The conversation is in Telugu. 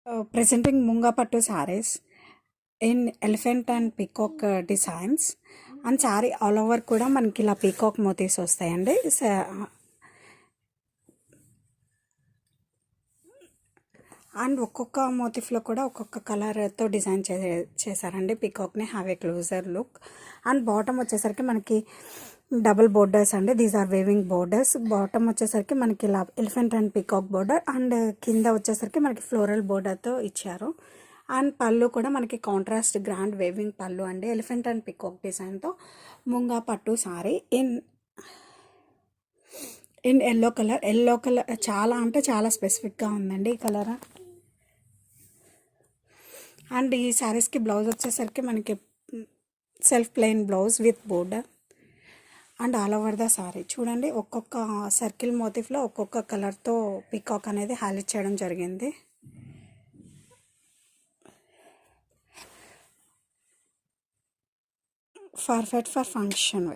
Presenting Munga Pattu sarees in elephant and peacock designs. And sorry all over కూడా మనకి ఇలా పీకాక్ మోతీస్ వస్తాయండి. అండ్ ఒక్కొక్క మోటిఫ్లో కూడా ఒక్కొక్క కలర్తో డిజైన్ చేశారండి పీకాక్ని. Have a closer look. And bottom వచ్చేసరికి మనకి డబుల్ బోర్డర్స్ అండి. These are weaving borders. Bottom వచ్చేసరికి మనకి ఇలా elephant and peacock border, and కింద వచ్చేసరికి మనకి ఫ్లోరల్ బోర్డర్తో ఇచ్చారు. అండ్ పళ్ళు కూడా మనకి కాంట్రాస్ట్ గ్రాండ్ వేవింగ్ పళ్ళు అండి. ఎలిఫెంట్ అండ్ పికాక్ డిజైన్తో ముంగా పట్టు sorry in yellow colour. Yellow colour చాలా అంటే చాలా స్పెసిఫిక్గా ఉందండి ఈ కలర్. అండ్ ఈ శారీస్కి బ్లౌజ్ వచ్చేసరికి మనకి self plain blouse with border and all over the sorry చూడండి. ఒక్కొక్క సర్కిల్ మోటిఫ్లో ఒక్కొక్క కలర్తో పికాక్ అనేది హైలైట్ చేయడం జరిగింది. Perfect for function.